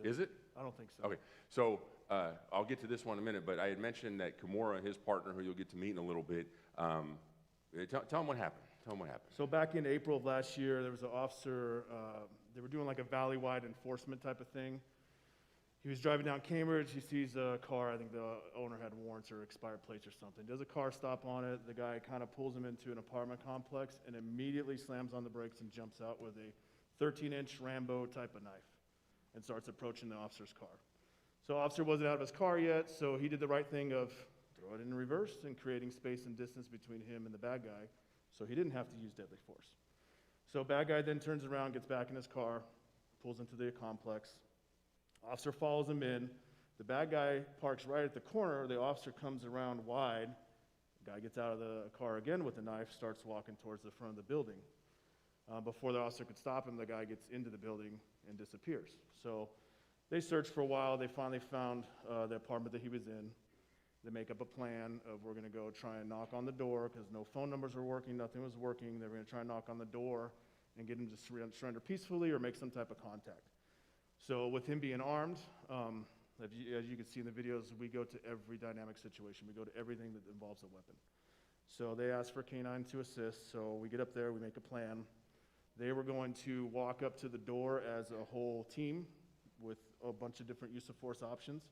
Is it? I don't think so. Okay, so I'll get to this one in a minute, but I had mentioned that Kimura, his partner, who you'll get to meet in a little bit, tell him what happened. Tell him what happened. So back in April of last year, there was an officer, they were doing like a valley-wide enforcement type of thing. He was driving down Cambridge, he sees a car, I think the owner had warrants or expired plates or something. Does a car stop on it, the guy kind of pulls him into an apartment complex and immediately slams on the brakes and jumps out with a 13-inch Rambo type of knife and starts approaching the officer's car. So officer wasn't out of his car yet, so he did the right thing of throw it in reverse and creating space and distance between him and the bad guy, so he didn't have to use deadly force. So bad guy then turns around, gets back in his car, pulls into the complex. Officer follows him in. The bad guy parks right at the corner. The officer comes around wide. The guy gets out of the car again with the knife, starts walking towards the front of the building. Before the officer could stop him, the guy gets into the building and disappears. So they searched for a while. They finally found the apartment that he was in. They make up a plan of we're going to go try and knock on the door because no phone numbers were working, nothing was working. They were going to try and knock on the door and get him to surrender peacefully or make some type of contact. So with him being armed, as you can see in the videos, we go to every dynamic situation. We go to everything that involves a weapon. So they asked for K-9 to assist. So we get up there, we make a plan. They were going to walk up to the door as a whole team with a bunch of different use of force options.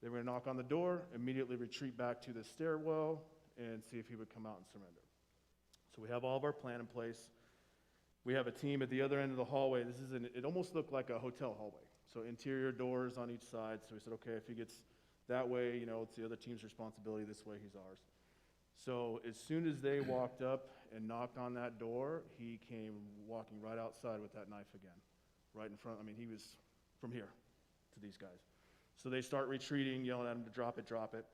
They were going to knock on the door, immediately retreat back to the stairwell, and see if he would come out and surrender. So we have all of our plan in place. We have a team at the other end of the hallway. It almost looked like a hotel hallway. So interior doors on each side. So we said, okay, if he gets that way, it's the other team's responsibility. This way, he's ours. So as soon as they walked up and knocked on that door, he came walking right outside with that knife again, right in front. I mean, he was from here to these guys. So they start retreating, yelling at him to drop it, drop it.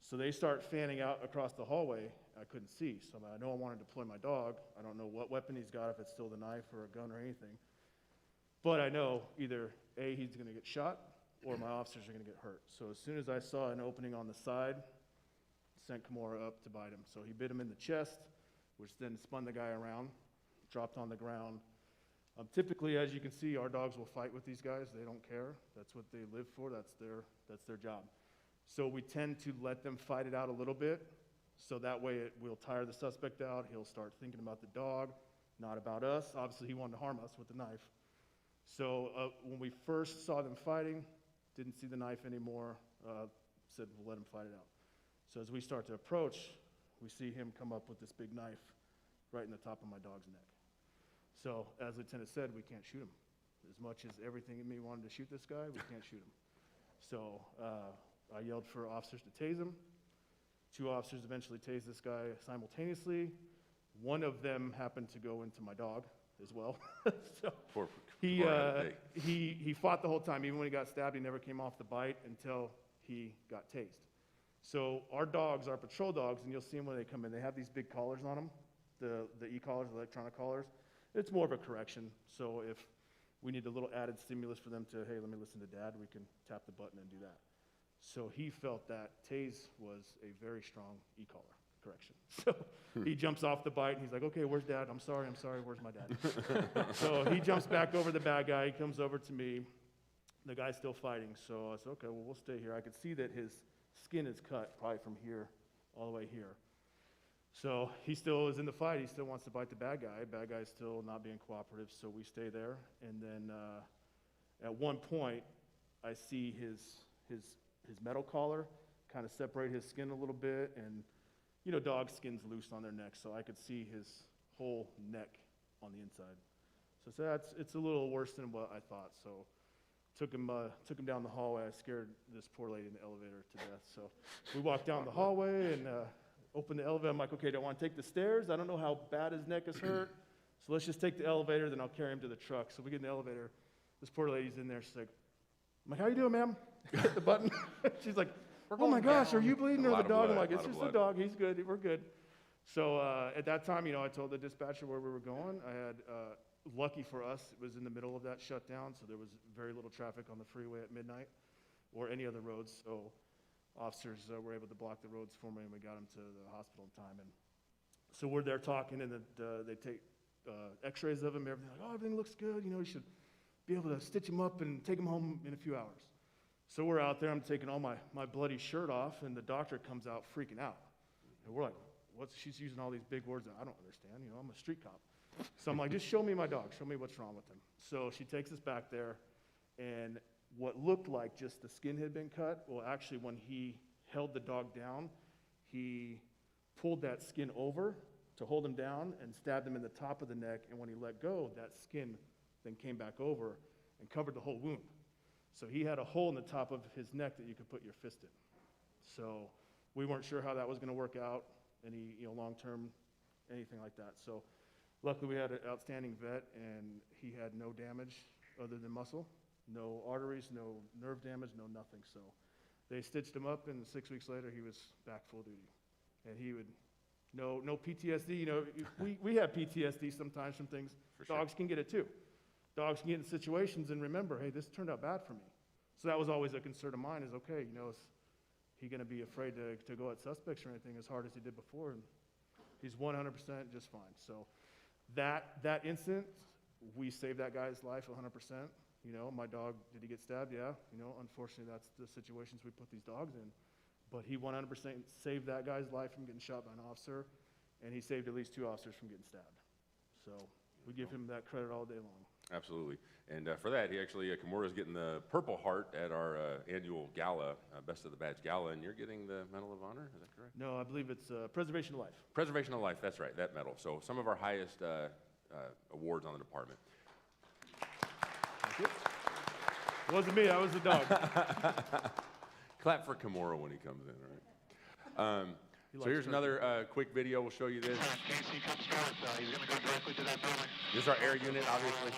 So they start fanning out across the hallway. I couldn't see, so I know I want to deploy my dog. I don't know what weapon he's got, if it's still the knife or a gun or anything. But I know either A, he's going to get shot, or my officers are going to get hurt. So as soon as I saw an opening on the side, sent Kimura up to bite him. So he bit him in the chest, which then spun the guy around, dropped on the ground. Typically, as you can see, our dogs will fight with these guys. They don't care. That's what they live for. That's their job. So we tend to let them fight it out a little bit, so that way it will tire the suspect out. He'll start thinking about the dog, not about us. Obviously, he wanted to harm us with the knife. So when we first saw them fighting, didn't see the knife anymore, said we'll let him fight it out. So as we start to approach, we see him come up with this big knife right in the top of my dog's neck. So as Lieutenant said, we can't shoot him. As much as everything in me wanted to shoot this guy, we can't shoot him. So I yelled for officers to tase him. 2 officers eventually tased this guy simultaneously. One of them happened to go into my dog as well. So he fought the whole time. Even when he got stabbed, he never came off the bite until he got tased. So our dogs, our patrol dogs, and you'll see them when they come in, they have these big collars on them, the e-collars, the electronic collars. It's more of a correction. So if we need a little added stimulus for them to, hey, let me listen to Dad, we can tap the button and do that. So he felt that tase was a very strong e-collar correction. So he jumps off the bite, and he's like, okay, where's Dad? I'm sorry, where's my dad? So he jumps back over the bad guy, he comes over to me. The guy's still fighting, so I said, okay, well, we'll stay here. I could see that his skin is cut probably from here all the way here. So he still is in the fight. He still wants to bite the bad guy. Bad guy's still not being cooperative, so we stay there. And then at one point, I see his metal collar kind of separate his skin a little bit, and dog skin's loose on their neck, so I could see his whole neck on the inside. So it's a little worse than what I thought. So took him down the hallway. I scared this poor lady in the elevator to death. So we walked down the hallway and opened the elevator. I'm like, okay, do I want to take the stairs? I don't know how bad his neck is hurt, so let's just take the elevator, then I'll carry him to the truck. So we get in the elevator. This poor lady's in there. She's like, I'm like, how you doing, ma'am? Hit the button. She's like, oh my gosh, are you bleeding or the dog? I'm like, it's just the dog. He's good. We're good. So at that time, I told the dispatcher where we were going. I had, lucky for us, it was in the middle of that shutdown, so there was very little traffic on the freeway at midnight or any other roads. So officers were able to block the roads for me, and we got him to the hospital in time. And so we're there talking, and they take x-rays of him, everything. Like, oh, everything looks good. You should be able to stitch him up and take him home in a few hours. So we're out there, I'm taking all my bloody shirt off, and the doctor comes out freaking out. And we're like, she's using all these big words that I don't understand, I'm a street cop. So I'm like, just show me my dog, show me what's wrong with him. So she takes us back there, and what looked like just the skin had been cut, well, actually, when he held the dog down, he pulled that skin over to hold him down and stabbed him in the top of the neck, and when he let go, that skin then came back over and covered the whole wound. So he had a hole in the top of his neck that you could put your fist in. So we weren't sure how that was going to work out, any long-term, anything like that. So luckily we had an outstanding vet, and he had no damage other than muscle, no arteries, no nerve damage, no nothing. So they stitched him up, and 6 weeks later he was back full duty. And he would, no PTSD. We have PTSD sometimes from things. For sure. Dogs can get it too. Dogs can get in situations and remember, hey, this turned out bad for me. So that was always a concern of mine is, okay, is he going to be afraid to go at suspects or anything as hard as he did before? And he's 100% just fine. So that incident, we saved that guy's life 100%. My dog, did he get stabbed? Yeah. Unfortunately, that's the situations we put these dogs in. But he 100% saved that guy's life from getting shot by an officer, and he saved at least 2 officers from getting stabbed. So we give him that credit all day long. Absolutely. And for that, he actually, Kimura's getting the Purple Heart at our annual gala, Best of the Badge Gala, and you're getting the Medal of Honor, is that correct? No, I believe it's Preservation of Life. Preservation of Life, that's right, that medal. So some of our highest awards on the department. Thank you. It wasn't me, that was the dog. Clap for Kimura when he comes in, all right? So here's another quick video. We'll show you this. This is our air unit, obviously.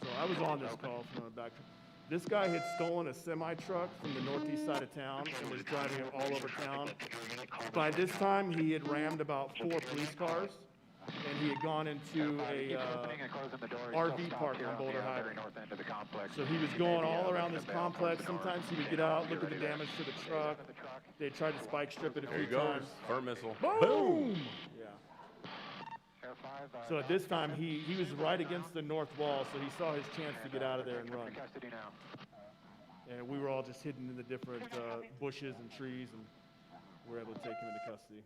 So I was on this call from the back. This guy had stolen a semi-truck from the northeast side of town and was driving it all over town. By this time, he had rammed about 4 police cars, and he had gone into a RV park on Boulder Highway. So he was going all around this complex. Sometimes he would get out, look at the damage to the truck. They tried to spike strip it a few times. Firm missile. Boom! Yeah. So at this time, he was right against the north wall, so he saw his chance to get out of there and run. And we were all just hidden in the different bushes and trees, and we were able to take him into custody.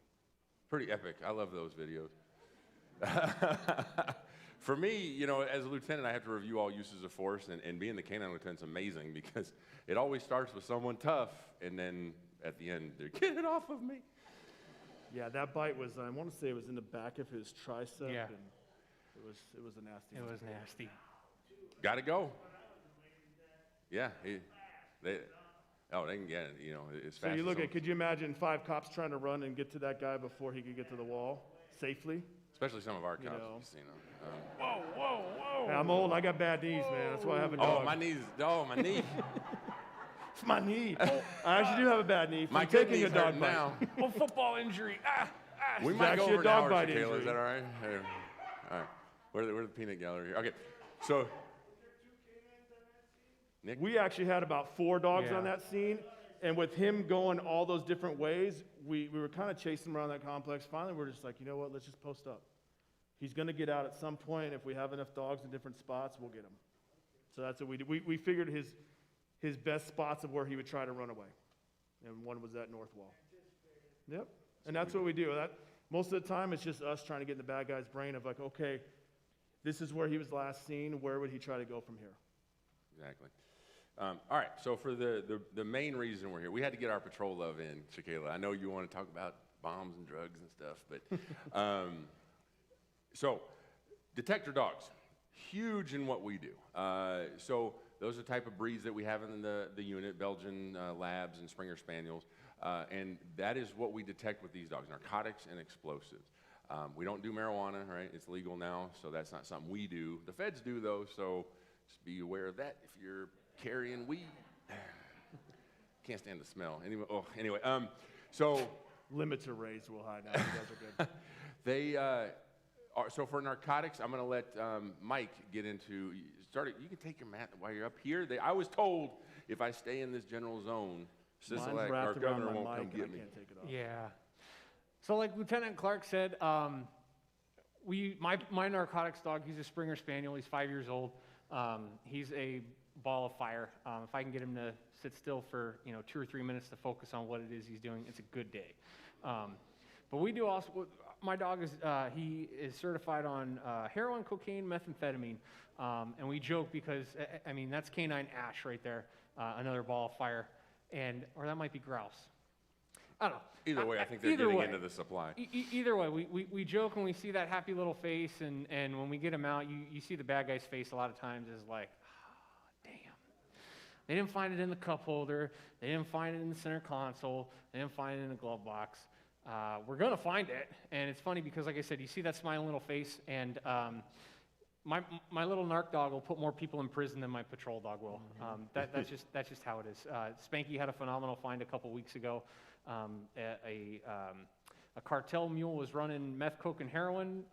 Pretty epic. I love those videos. For me, as a lieutenant, I have to review all uses of force, and being the canine lieutenant's amazing because it always starts with someone tough, and then at the end, they're, get it off of me. Yeah, that bite was, I want to say it was in the back of his tricep, Yeah. and it was a nasty It one. was nasty. Got to go. Yeah. They can get it, as fast So you as look them. at, could you imagine 5 cops trying to run and get to that guy before he could get to the wall safely? Especially some of our cops, Whoa, whoa, whoa. Hey, I'm old, I got bad knees, man. That's why I have a dog. Oh, my knees. Oh, my knee. It's my knee. I actually do have a bad knee from My good taking a knees dog hurting bite. now. Oh, football injury. We It's might go actually a over an dog hour, bite Shaquille. injury. Is that all right? Here. All right. Where's the peanut gallery here? Okay. So, Nick? We actually had about 4 dogs Yeah. on that scene, and with him going all those different ways, we were kind of chasing him around that complex. Finally, we're just like, you know what, let's just post up. He's going to get out at some point. If we have enough dogs in different spots, we'll get him. So that's what we did. We figured his best spots of where he would try to run away, and one was that north wall. Yep, and that's what we do. Most of the time, it's just us trying to get in the bad guy's brain of like, okay, this is where he was last seen. Where would he try to go from here? Exactly. All right, so for the main reason we're here, we had to get our patrol love in, Shaquilla. I know you want to talk about bombs and drugs and stuff, but so detector dogs, huge in what we do. So those are the type of breeds that we have in the unit, Belgian Labs and Springer Spaniels, and that is what we detect with these dogs, narcotics and explosives. We don't do marijuana, right? It's legal now, so that's not something we do. The feds do, though, so just be aware of that if you're carrying weed. Can't stand the smell. Anyway, so Limits are raised real high now. You guys are good. so for narcotics, I'm going to let Mike get into. You can take your mat while you're up here. I was told if I stay in this general zone, Mine's Sisolak, our wrapped around governor, my won't mic, come and I get me. can't take it off. Yeah. So like Lieutenant Clark said, my narcotics dog, he's a Springer Spaniel. He's 5 years old. He's a ball of fire. If I can get him to sit still for 2 or 3 minutes to focus on what it is he's doing, it's a good day. But we do also. My dog is he is certified on heroin, cocaine, methamphetamine, and we joke because I mean that's canine Ash right there, another ball of fire, or that might be grouse. I don't know. Either way, I think they're getting into the supply. Either way, we joke when we see that happy little face, and when we get him out, you see the bad guy's face a lot of times is like, oh, damn. They didn't find it in the cup holder. They didn't find it in the center console. They didn't find it in the glove box. We're going to find it, and it's funny because, like I said, you see that smiling little face, and my little narc dog will put more people in prison than my patrol dog will. That's just how it is. Spanky had a phenomenal find a couple weeks ago. A cartel mule was running meth, coke, and heroin.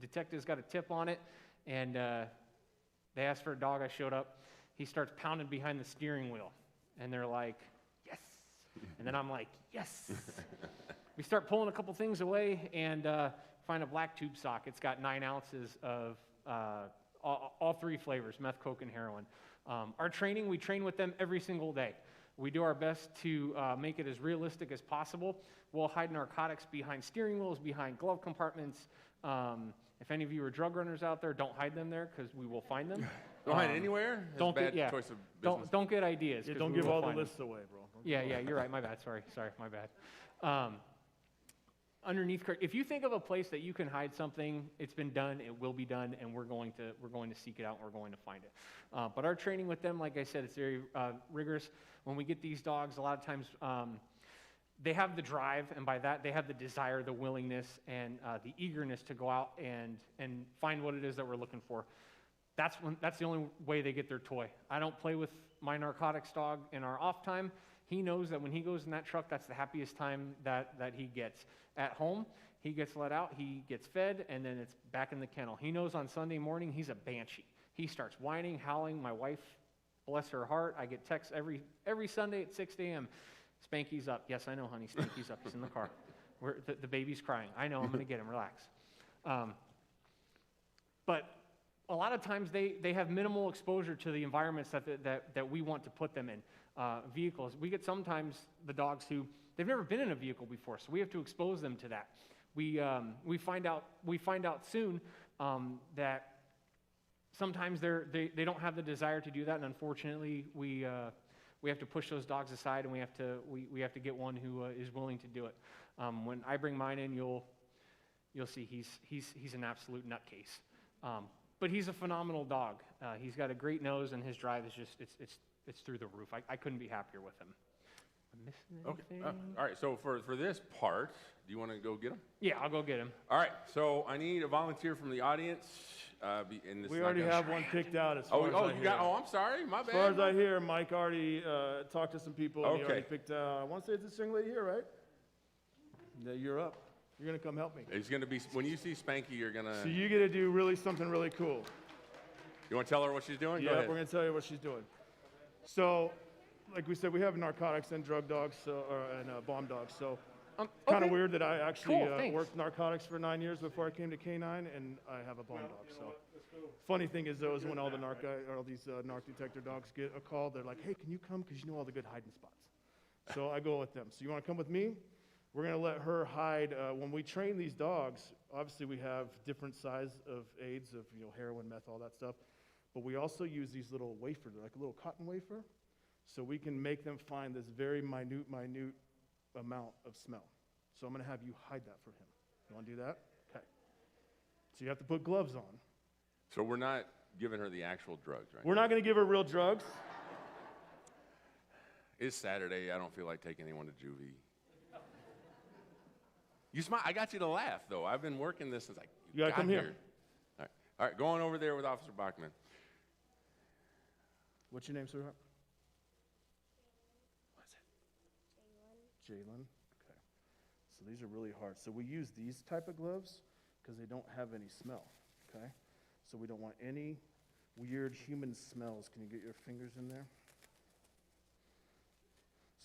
Detectives got a tip on it, and they asked for a dog. I showed up. He starts pounding behind the steering wheel, and they're like, yes. And then I'm like, yes. We start pulling a couple things away and find a black tube sock. It's got 9 ounces of all 3 flavors, meth, coke, and heroin. Our training, we train with them every single day. We do our best to make it as realistic as possible. We'll hide narcotics behind steering wheels, behind glove compartments. If any of you are drug runners out there, don't hide them there because we will find them. Don't hide anywhere? That's Don't a bad get, choice of business. don't get ideas. Yeah, 'cause don't we give will all the find them. lists away, bro. Yeah, you're right. My bad. Sorry, my bad. Underneath, if you think of a place that you can hide something, it's been done, it will be done, and we're going to seek it out, and we're going to find it. But our training with them, like I said, it's very rigorous. When we get these dogs, a lot of times they have the drive, and by that they have the desire, the willingness, and the eagerness to go out and find what it is that we're looking for. That's the only way they get their toy. I don't play with my narcotics dog in our off time. He knows that when he goes in that truck, that's the happiest time that he gets. At home, he gets let out, he gets fed, and then it's back in the kennel. He knows on Sunday morning he's a banshee. He starts whining, howling. My wife, bless her heart, I get texts every Sunday at 6 a.m. Spanky's up. Yes, I know, honey, Spanky's up. He's in the car. The baby's crying. I know, I'm going to get him. Relax. But a lot of times they have minimal exposure to the environments that we want to put them in. Vehicles. We get sometimes the dogs who they've never been in a vehicle before, so we have to expose them to that. We find out soon that sometimes they don't have the desire to do that, and unfortunately we have to push those dogs aside, and we have to get one who is willing to do it. When I bring mine in, you'll see he's an absolute nutcase. But he's a phenomenal dog. He's got a great nose, and his drive is just it's through the roof. I couldn't be happier with him. Am I missing anything? Okay. All right. So for this part, do you want to go get him? Yeah, I'll go get him. All right. So I need a volunteer from the audience. We already have one picked out as far as I hear. I'm sorry. My bad. As far as I hear, Mike already talked to some people, and he Okay. already picked I want to say it's this young lady here, right? Yeah, you're up. You're going to come help me. It's going to be, when you see Spanky, you're going to... So you get to do something really cool. You want to tell her what she's doing? Go Yeah, ahead. we're going to tell you what she's doing. So, like we said, we have narcotics and drug dogs and bomb dogs. So, kind of Okay. weird that I actually Cool, thanks. worked narcotics for 9 years before I came to K9, and I have a bomb dog. So, funny thing is, though, is when all these narc detector dogs get a call, they're like, "Hey, can you come? Because you know all the good hiding spots." So I go with them. So you want to come with me? We're going to let her hide. When we train these dogs, obviously we have different size of aids of heroin, meth, all that stuff. But we also use these little wafers, like a little cotton wafer, so we can make them find this very minute amount of smell. So I'm going to have you hide that for him. You want to do that? Okay. So you have to put gloves on. So we're not giving her the actual drugs, right? We're not going to give her real drugs. It's Saturday. I don't feel like taking anyone to juvie. You smile. I got you to laugh, though. I've been working this since You gotta got come here. All right, going over there with Officer Bachman. What's your name, sweetheart? What is it? Jalen. Okay. So these are really hard. So we use these type of gloves because they don't have any smell. Okay. So we don't want any weird human smells. Can you get your fingers in there?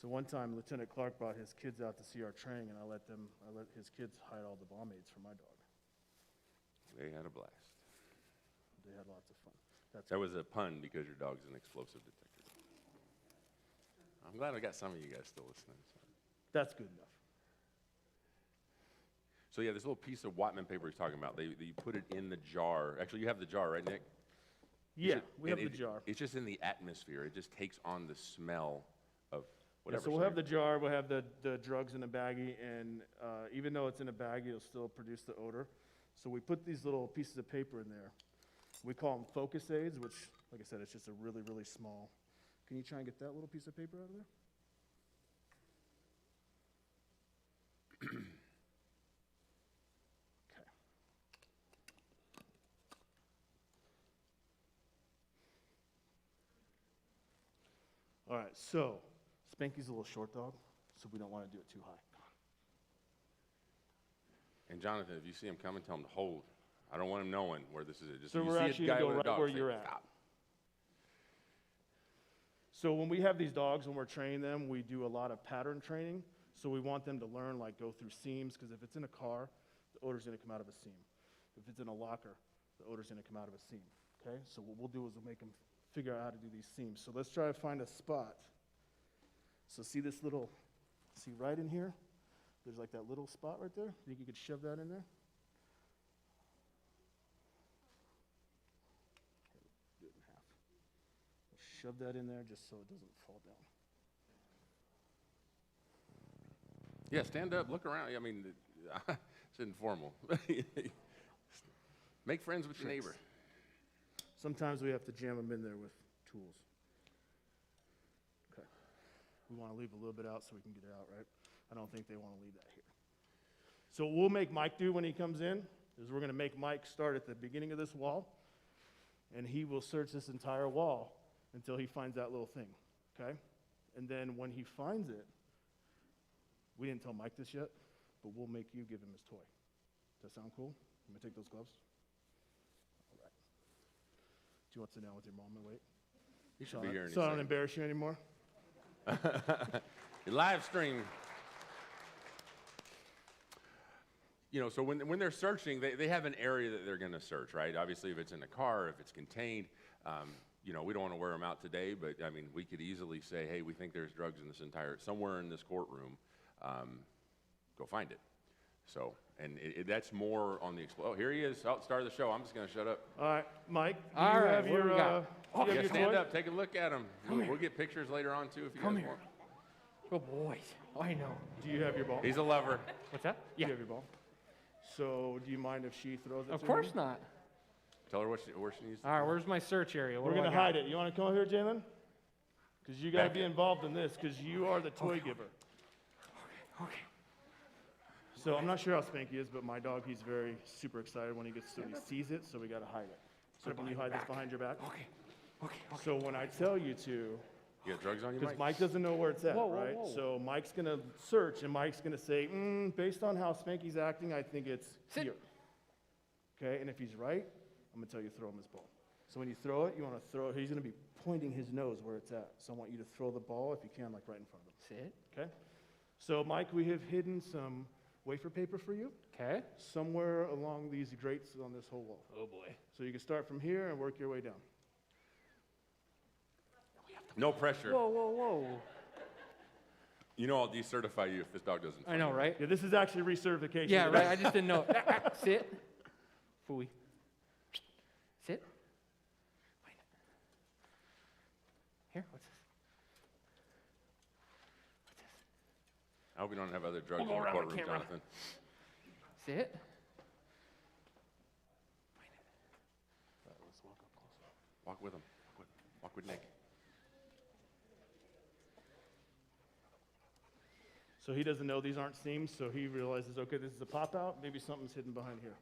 So one time, Lieutenant Clark brought his kids out to see our training, and I let his kids hide all the bomb aids for my dog. They had a blast. They had lots of fun. That's That was a pun because your dog's an explosive detector. I'm glad I got some of you guys still listening. So. That's good enough. So yeah, this little piece of Whiteman paper he's talking about, they put it in the jar. Actually, you have the jar, right, Nick? Yeah, we have And the jar. It's just in the atmosphere. It just takes on the smell of Yeah, whatever. so we'll have the jar, we'll have the drugs in a baggie, and even though it's in a baggie, it'll still produce the odor. So we put these little pieces of paper in there. We call them focus aids, which, like I said, it's just a really, really small. Can you try and get that little piece of paper out of there? Okay. All right, so Spanky's a little short dog, so we don't want to do it too high. And Jonathan, if you see him coming, tell him to hold. I don't want him knowing where this is. Just So you we're see actually a guy gonna go with a right dog, where say, you're at. "Stop." So when we have these dogs, when we're training them, we do a lot of pattern training. So we want them to learn, like go through seams, because if it's in a car, the odor's gonna come out of a seam. If it's in a locker, the odor's gonna come out of a seam, okay? So what we'll do is we'll make them figure out how to do these seams. So let's try to find a spot. So see this little, see right in here? There's like that little spot right there. Think you could shove that in there? Do it in half. Shove that in there just so it doesn't fall down. Yeah, stand up, look around. I mean, it's informal. Make friends with your neighbor. Sometimes we have to jam them in there with tools. Okay. We want to leave a little bit out so we can get it out, right? I don't think they want to leave that here. So what we'll make Mike do when he comes in is we're going to make Mike start at the beginning of this wall, and he will search this entire wall until he finds that little thing, okay? And then when he finds it, we didn't tell Mike this yet, but we'll make you give him his toy. Does that sound cool? I'm going to take those gloves. All right. Do you want to sit down with your mom and wait? He should be here in a So I don't second. embarrass you anymore? Live stream. You know, so when they're searching, they have an area that they're going to search, right? Obviously, if it's in a car, if it's contained, you know, we don't want to wear them out today, but I mean, we could easily say, hey, we think there's drugs in this somewhere in this courtroom, go find it. So, and that's more on the oh, here he is, start of the show. I'm just going to shut up. All right, Mike, do All you right, have what do your, we got? do you have Yeah, your stand toy? up, take a look at him. We'll get pictures later on, too, if you Come guys here. want. Good boys. Oh, I know. Do you have your ball? He's a lover. What's that? Do you have your ball? So do you mind if she throws it Of to course him? not. Tell her where she needs to All right, where's my search area? What We're do I going to got? hide it. You want to come over here, Jalen? Because you got to Back be in. involved in this, because you are the toy giver. Okay. So I'm not sure how Spanky is, but my dog, he's very super excited when he sees it, so we got to hide it. So can you hide this behind your back? Okay. So when I tell you to, You got drugs on you, because Mike? Mike doesn't know where it's at, Whoa, whoa, right? whoa. So Mike's going to search, and Mike's going to say, based on how Spanky's acting, I think it's Sit. here. Okay, and if he's right, I'm going to tell you to throw him his ball. So when you throw it, you want to throw it, he's going to be pointing his nose where it's at. So I want you to throw the ball, if you can, like right in front of him. Sit. Okay? So Mike, we have hidden some wafer paper for you Okay. somewhere along these grates on this whole wall. Oh, boy. So you can start from here and work your way down. No pressure. Whoa. You know I'll decertify you if this dog doesn't. I know, right? Yeah, this is actually recertification. Yeah, right. I just didn't know. Sit. Fooey. Sit. Find it. Here, what's this? I hope we don't have other drugs We'll in go the around the courtroom, camera. Jonathan. Sit. Walk with him. Walk with Nick. So he doesn't know these aren't seams, so he realizes, okay, this is a pop out, maybe something's hidden behind here.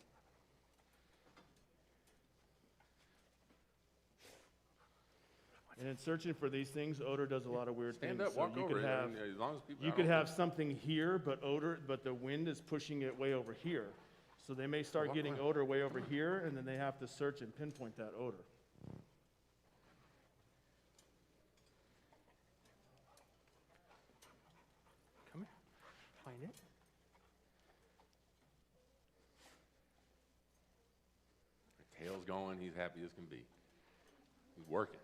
And in searching for these things, odor does a lot of weird Stand things. up, So walk you over could it. I have, mean, as long as people. you I could don't have something here, but the wind is pushing it way over here. So they may start Walk getting around. odor way over here, and then they have to search and pinpoint that odor. Come here. Find it. tail's going. He's happy as can be. He's working.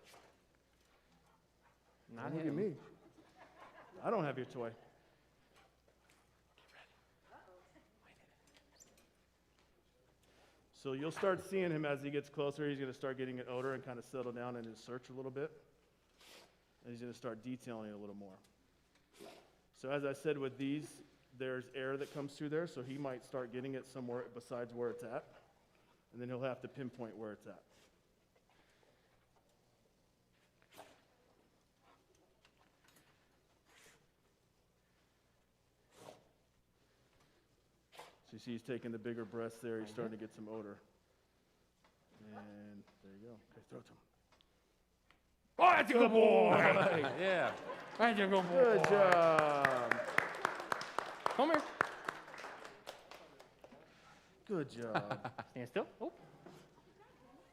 Not Look him. at me. I don't have your toy. So you'll start seeing him as he gets closer. He's going to start getting an odor and kind of settle down in his search a little bit. And he's going to start detailing a little more. So as I said with these, there's air that comes through there, so he might start getting it somewhere besides where it's at. And then he'll have to pinpoint where it's at. So you see he's taking the bigger breaths there. He's starting to get some odor. And there you go. Okay, throw it to him. Oh, that's a good boy. Yeah. That's a good boy. Good job. Come here. Good job. Stand still. Oh.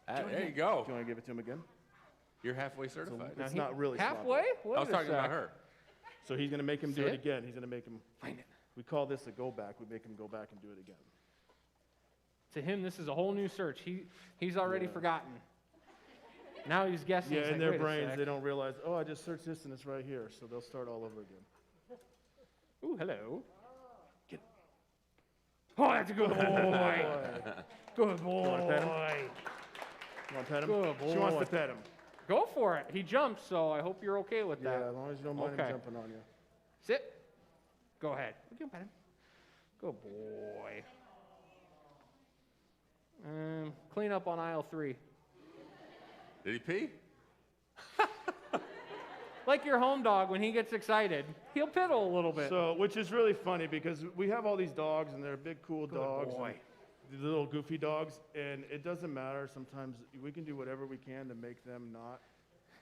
There you go. Do you want to give it to him again? You're halfway certified. It's Now not really halfway. Wait I was a talking about sec. her. So he's going to make him do it Sit. again. He's going to make him. Find it. We call this a go back. We make him go back and do it again. To him, this is a whole new search. He's already forgotten. Now he's guessing. Yeah, He's in like, their "Wait a brains, sec." they don't realize, oh, I just searched this and it's right here. So they'll start all over again. Ooh, hello. Oh, that's a good boy. Good boy. wanna pet him? You want to pet him? Good She wants to boy. pet him. Go for it. He jumped, so I hope you're okay with Yeah, that. as long as you don't mind Okay. him jumping on you. Sit. Go ahead. You can pet him. Good boy. Clean up on aisle 3. Did he pee? Like your home dog, when he gets excited, he'll piddle a little bit. So, which is really funny because we have all these dogs and they're big, cool dogs. and boy. These little goofy dogs, and it doesn't matter. Sometimes we can do whatever we can to make them not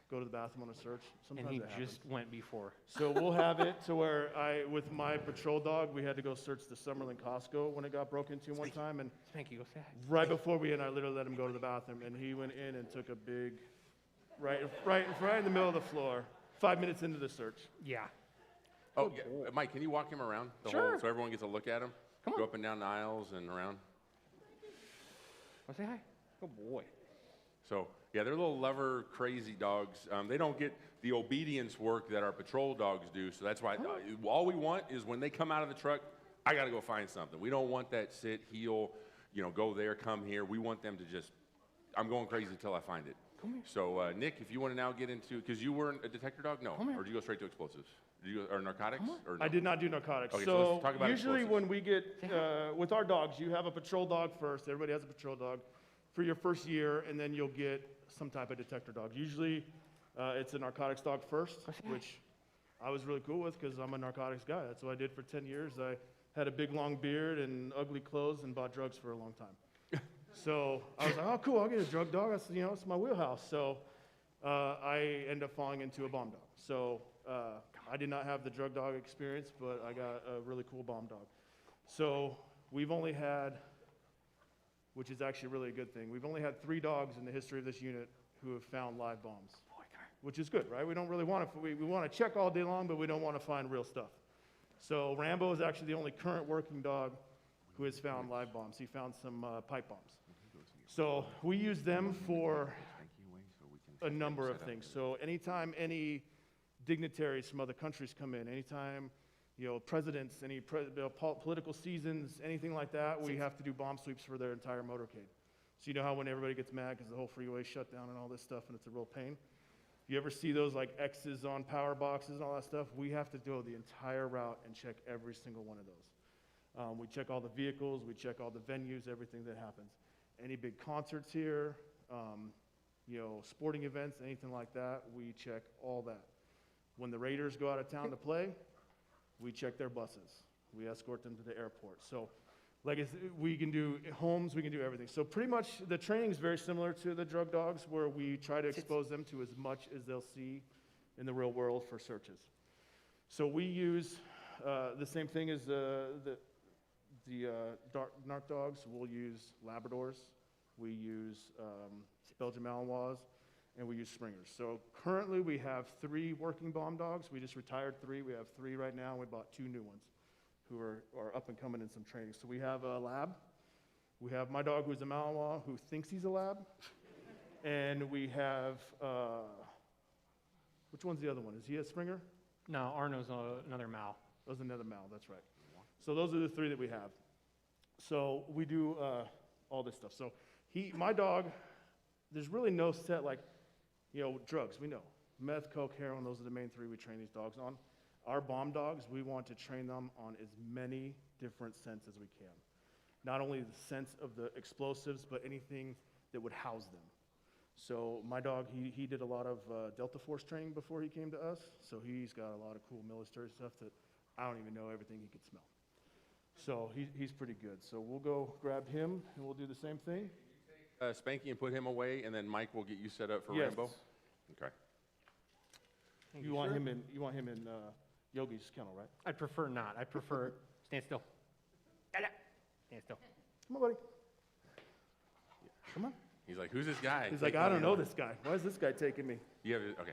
go to the bathroom on a search. Sometimes And he it happens. just went before. So we'll have it to where with my patrol dog, we had to go search the Summerlin Costco when it got broken into one time, and Spanky, go say hi. right before we I literally let him go to the bathroom, and he went in and took a big, right in the middle of the floor. 5 minutes into the search. Yeah. Oh, yeah. Mike, can you walk him around the Sure. whole so everyone gets a look at him? Come Go on. up and down the aisles and around. Go say hi. Good boy. So, yeah, they're little lover, crazy dogs. They don't get the obedience work that our patrol dogs do, so that's why all we want is when they come out of the truck, I got to go find something. We don't want that sit, heel, go there, come here. We want them to just, I'm going crazy until I find it. Come here. So, Nick, if you want to now get into, because you weren't a detector dog? No. Come here. Or did you go straight to explosives? Or narcotics? Or no? I did not do narcotics. Okay, so so let's talk about usually explosives. when we get, with our dogs, you have a patrol dog first. Everybody has a patrol dog for your first year, and then you'll get some type of detector dog. Usually it's a narcotics dog first, which I was really cool with because I'm a narcotics guy. That's what I did for 10 years. I had a big long beard and ugly clothes and bought drugs for a long time. So I was like, oh, cool, I'll get a drug dog. That's, it's my wheelhouse. So I ended up falling into a bomb dog. So I did not have the drug dog experience, but I got a really cool bomb dog. So we've only had, which is actually really a good thing, we've only had 3 dogs in the history of this unit who have found live bombs, which is good, right? We don't really want to, we want to check all day long, but we don't want to find real stuff. So Rambo is actually the only current working dog who has found live bombs. He found some pipe bombs. So we use them for a number of things. So anytime any dignitaries from other countries come in, anytime presidents, any political seasons, anything like that, we have to do bomb sweeps for their entire motorcade. So you know how when everybody gets mad because the whole freeway shut down and all this stuff, and it's a real pain. You ever see those like X's on power boxes and all that stuff? We have to do the entire route and check every single one of those. We check all the vehicles, we check all the venues, everything that happens. Any big concerts here, sporting events, anything like that, we check all that. When the Raiders go out of town to play, we check their buses. We escort them to the airport. So, we can do homes, we can do everything. So pretty much the training is very similar to the drug dogs, where we try to expose them to as much as they'll see in the real world for searches. So we use the same thing as the narc dogs. We'll use Labradors, we use Belgian Malinois, and we use Springers. So currently we have 3 working bomb dogs. We just retired 3. We have 3 right now, and we bought 2 new ones who are up and coming in some training. So we have a lab, We have my dog who's a Malinois who thinks he's a lab. And we have, which one's the other one? Is he a Springer? No, Arno's another Mal. That was another Mal, that's right. So those are the 3 that we have. So we do all this stuff. So my dog, there's really no set like, drugs, we know. Meth, coke, heroin, those are the main 3 we train these dogs on. Our bomb dogs, we want to train them on as many different scents as we can. Not only the sense of the explosives, but anything that would house them. So my dog, he did a lot of Delta Force training before he came to us. So he's got a lot of cool military stuff that I don't even know everything he could smell. So he's pretty good. So we'll go grab him and we'll do the same thing. Spanky and put him away, and then Mike will get you set up for Yes. Rambo? Okay. Thank You want sir. him in Yogi's kennel, right? I'd prefer not. I'd prefer stand still. Stand still. Come on, buddy. Come on. He's like, who's this guy? He's like, I don't know this guy. Why is this guy taking me? Okay.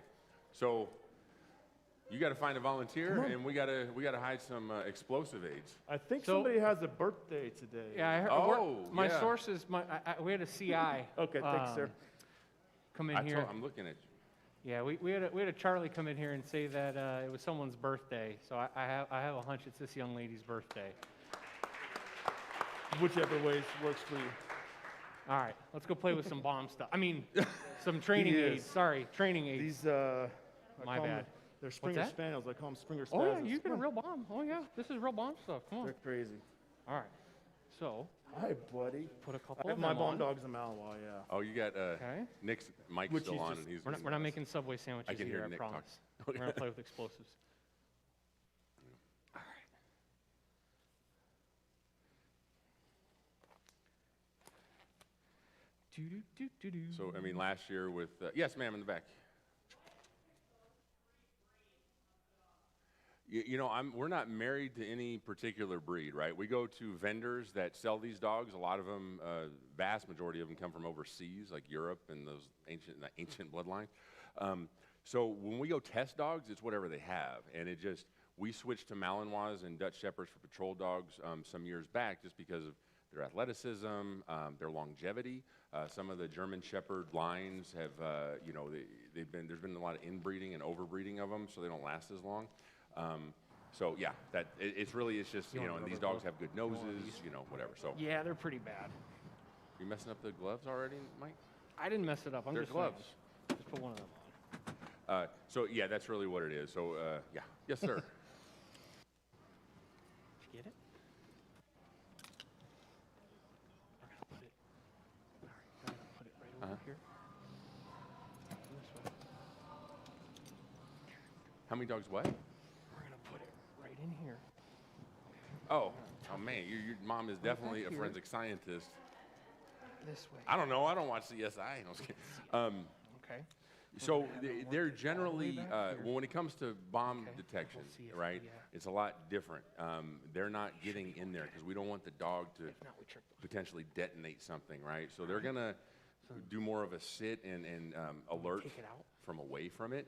So you got to find a volunteer, Come on. and we got to hide some explosive aids. I think So- somebody has a birthday today. Yeah, I heard. Oh, my yeah. sources. We had a CI. Okay, thanks, sir. Come in here. I'm looking at you. Yeah, we had a Charlie come in here and say that it was someone's birthday. So I have a hunch it's this young lady's birthday. Whichever way works for you. All right, let's go play with some bomb stuff. I mean, some training He aids. is. Sorry, training aids. These, My call 'em- bad. They're Springer that? Spaniels. I call them Springer Oh yeah, Spazzes. you get a real bomb. Oh yeah, this is real bomb stuff. Come They're on. crazy. All right, so Hi, buddy. put a couple I have of my them bomb on. dog's a Malinois, yeah. Oh, you got Okay. Nick's Mike's Which still he's on, just- and he's. We're not making Subway sandwiches I can hear here. I Nick talk. promise. Okay. We're gonna play with explosives. All right. Do-do-do-do-do. So I mean, last year with yes, ma'am, in the back. We're not married to any particular breed, right? We go to vendors that sell these dogs. A lot of them, vast majority of them, come from overseas, like Europe and those ancient bloodlines. So when we go test dogs, it's whatever they have, and we switched to Malinois and Dutch Shepherds for patrol dogs some years back, just because of their athleticism, their longevity. Some of the German Shepherd lines have, there's been a lot of inbreeding and overbreeding of them, so they don't last as long. So yeah, it's just, You want and a these rubber dogs glove? have good noses, whatever. So Yeah, they're pretty bad. you messing up the gloves already, Mike? I didn't mess it up. I'm They're just gonna- gloves. Just put one of them on. So yeah, that's really what it is. So yeah, yes, sir. Did you get it? We're gonna put it. All right, I'm gonna put it right over here. This way. How many dogs? What? We're gonna put it right in here. Oh man, your mom is definitely a here. forensic scientist. This way. I don't know. I don't watch CSI. No, just kidding. Okay. So have them they're work all the way generally, back here. well, when it comes to bomb Okay, detection, we'll see if right, we, it's a lot different. They're not getting in there because we don't want the dog to If not, we trick them. potentially detonate something, right? So they're gonna do more of a sit and alert Take it out. from away from it.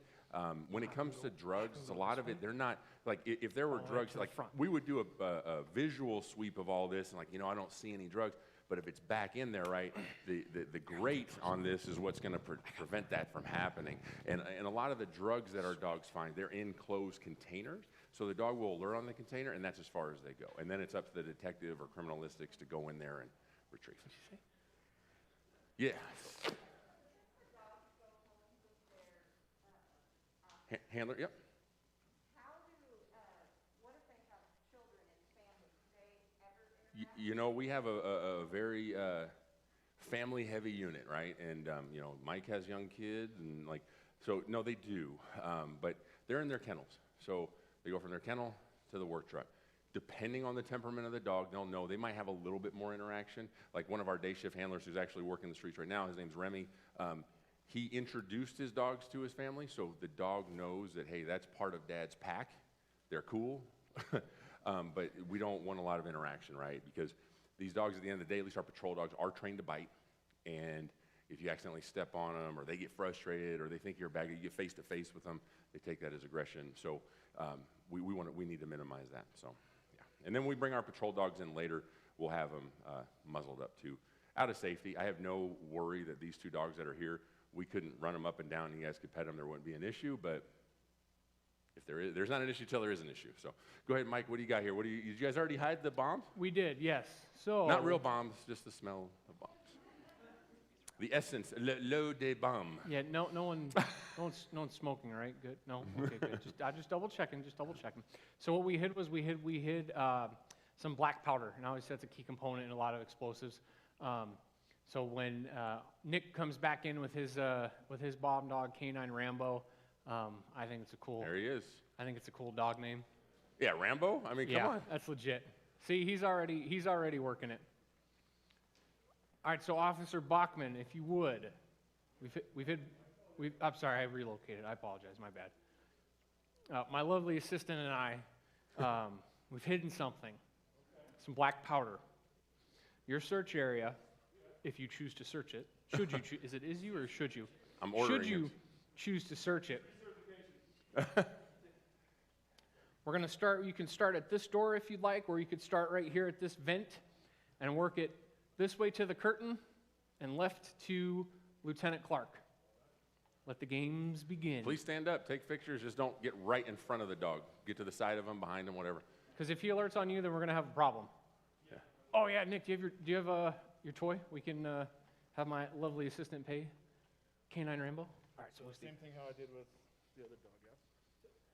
When it comes to drugs, it's a lot of it. They're not like if there were All the way up drugs, to the like front. we would do a visual sweep of all this, and I don't see any drugs. But if it's back in there, right, the grate on this is what's going to prevent that from happening. And a lot of the drugs that our dogs find, they're in closed containers. So the dog will alert on the container, and that's as far as they go. And then it's up to the detective or criminalistics to go in there and retrieve. What'd you say? Yeah. Handler, yep. What if they have children and families? Do they ever We have a very family-heavy unit, right? And Mike has young kids, and so no, they do, but they're in their kennels. So they go from their kennel to the work truck. Depending on the temperament of the dog, they'll know they might have a little bit more interaction. Like one of our day shift handlers who's actually working the streets right now, his name's Remy. He introduced his dogs to his family, so the dog knows that, hey, that's part of Dad's pack. They're cool. But we don't want a lot of interaction, right? Because these dogs, at the end of the day, at least our patrol dogs, are trained to bite. And if you accidentally step on them, or they get frustrated, or they think you're a bad guy, you get face to face with them, they take that as aggression. So we need to minimize that. So yeah. And then we bring our patrol dogs in later we'll have them muzzled up too. Out of safety, I have no worry that these two dogs that are here, we couldn't run them up and down and you guys could pet them, there wouldn't be an issue, but if there's not an issue till there is an issue. So go ahead, Mike, what do you got here? Did you guys already hide the bombs? We did, yes. So Not real bombs, just the smell of bombs. The essence, l'eau des bombes. Yeah, no one's smoking, right? Good. No, okay, good. Just double checking. So what we hid was we hid some black powder, and obviously that's a key component in a lot of explosives. So when Nick comes back in with his bomb dog Canine Rambo, I think it's a cool. There he is. I think it's a cool dog name. Yeah, Rambo. I mean, come Yeah, on. that's legit. See, he's already working it. All right, so Officer Bachman, if you would, I'm sorry, I relocated. I apologize, my bad. My lovely assistant and I, we've hidden something, some black powder. Your search area, if you choose to search it, should you choose? Is you or should you? I'm ordering Should you it. choose to search it? We're going to start, you can start at this door if you'd like, or you could start right here at this vent and work it this way to the curtain and left to Lieutenant Clark. Let the games begin. Please stand up, take pictures, just don't get right in front of the dog. Get to the side of him, behind him, whatever. Because if he alerts on you, then we're going to have a problem. Yeah. Oh, yeah, Nick, do you have your toy? We can have my lovely assistant pay Canine Rambo. All right, so what's the... Same thing how I did with the other dog, yeah?